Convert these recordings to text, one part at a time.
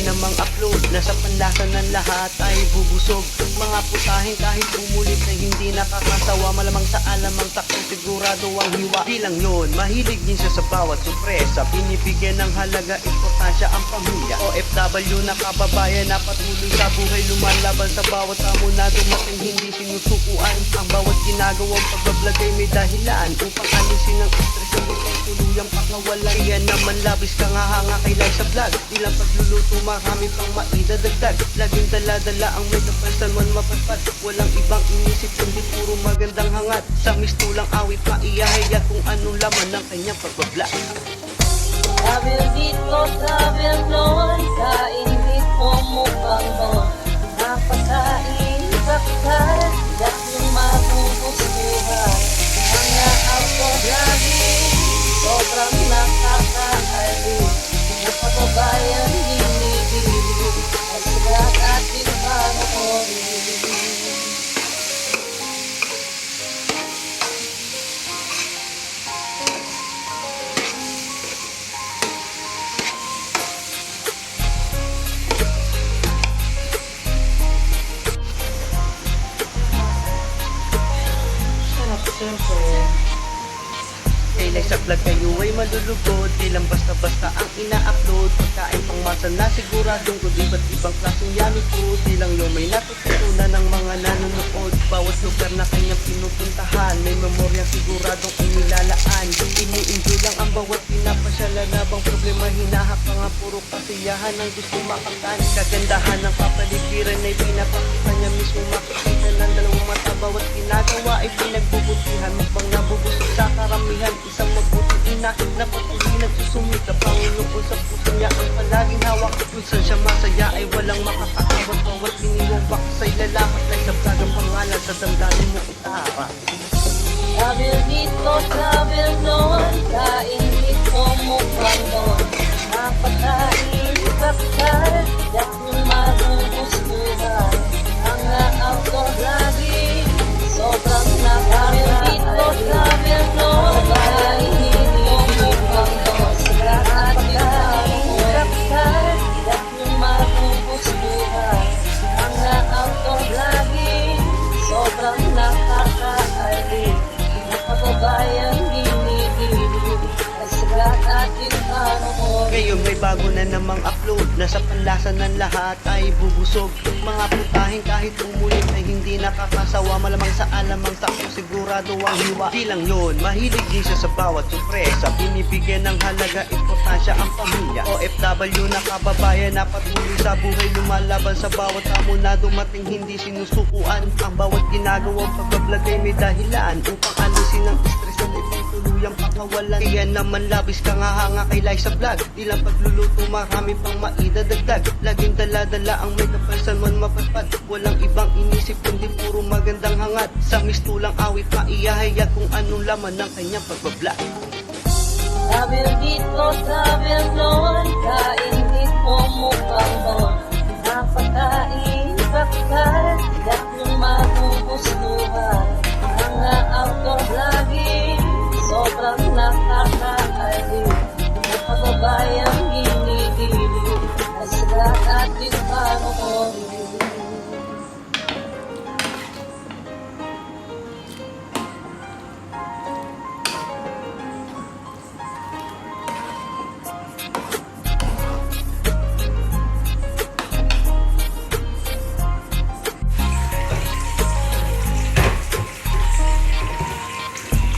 namang upload. Nasa panlasan ng lahat ay bubusog. Mga putahin kahit umulit ay hindi nakakasawa. Malamang sa alamang takot sigurado ang hiwa. Di lang yun, mahilig din siya sa bawat sorpresa. Binibigyan ng halaga, importansya ang pamilya. OFW na kababayan na patuloy sa buhay, lumalaban sa bawat hamon na dumating, hindi sinusukuan. Ang bawat ginagawang pagbablog ay may dahilan upang alisin ang stress ng ibang tuluyang pakawalan. Iyan naman labis kang hahanga kay live sa vlog. Di lang pagluluto, marami pang maidadagdag. Laging dala-dala ang may kapansaman mapatpat. Walang ibang inisip kundi puro magandang hangat. Sa mistulang awit maiyahiya kung anong laman ng kanyang pagbablog. Travel dito, travel doon, kainit mo mukhang doon. Napakain sa pital, daking magugustuhan. Mga ako lagi, sobrang nakakaaliw. Napababayan, hinihili, at sigat ating panoorin. Kailan sa vlog kayo ay malulugod. Di lang basta-basta ang ina-upload. Pagkain pang masa na siguradong good. Iba't ibang klaseng yummy food. Di lang yung may natututunan ng mga nanonood. Bawat lugar na kanyang pinupuntahan, may memorya siguradong inilalaan. Ini-enjoy lang ang bawat pinapasyala na bang problema hinahapang ang puro kasiyahan ang gusto makamtan. Kagandahan ng kapaligiran ay pinapakita niya mismo, makikita ng dalawang mata. Bawat ginagawa ay pinagbubutihan, mukbang nabubusog sa karamihan. Isang mabuting ina na patuloy nagsusumikap. Panginoon sa puso niya ang palaging hawak. Kung saan siya masaya ay walang makakaawat. Bawat biniwang baksay lalapat lang sa vlog ang pangalan sa damdamin mo itaharap. Travel dito, travel doon, kainit mo mukhang doon. Napakain sa pital, daking magugustuhan. Mga ako lagi, sobrang travel dito, travel doon, kainit mo mukhang doon. Napakain sa pital, daking magugustuhan. Mga ako lagi, sobrang nakakaaliw. Kababayan, hinihili, at sigat ating panoorin. Ngayon may bago na namang upload. Nasa panlasan ng lahat ay bubusog. Mga putahin kahit umulit ay hindi nakakasawa. Malamang sa alamang takot sigurado ang hiwa. Di lang yun, mahilig din siya sa bawat sorpresa. Binibigyan ng halaga, importansya ang pamilya. OFW na kababayan na patuloy sa buhay, lumalaban sa bawat hamon na dumating, hindi sinusukuan. Ang bawat ginagawang pagbablog ay may dahilan upang alisin ang stress ng ibang tuluyang pakawalan. Iyan naman labis kang hahanga kay live sa vlog. Di lang pagluluto, marami pang maidadagdag. Laging dala-dala ang may kapansaman mapatpat. Walang ibang inisip kundi puro magandang hangat. Sa mistulang awit maiyahiya kung anong laman ng kanyang pagbablog. Travel dito, travel doon, kainit mo mukhang doon. Napakain sa pital, daking magugustuhan. Mga ako lagi, sobrang nakakaaliw. Napababayan, hinihili, at sigat ating panoorin.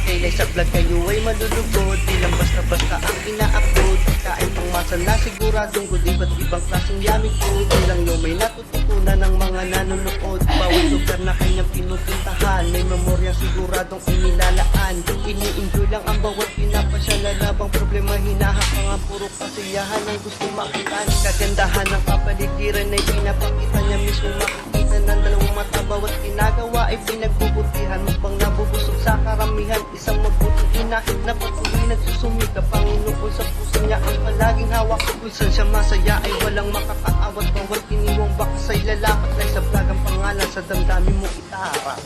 Kailan sa vlog kayo ay malulugod. Di lang basta-basta ang ina-upload. Pagkain pang masa na siguradong good. Iba't ibang klaseng yummy food. Di lang yung may natututunan ng mga nanonood. Bawat lugar na kanyang pinupuntahan, may memorya siguradong inilalaan. Ini-enjoy lang ang bawat pinapasyala na bang problema hinahapang ang puro kasiyahan ang gusto makitan. Kagandahan ng kapaligiran ay pinapakita niya mismo, makikita ng dalawang mata. Bawat ginagawa ay pinagbubutihan, mukbang nabubusog sa karamihan. Isang mabuting ina na patuloy nagsusumikap. Panginoon sa puso niya ang palaging hawak. Kung saan siya masaya ay walang makakaawat. Bawat iniwang baksay lalapat lang sa vlog ang pangalan sa damdamin mo itaharap.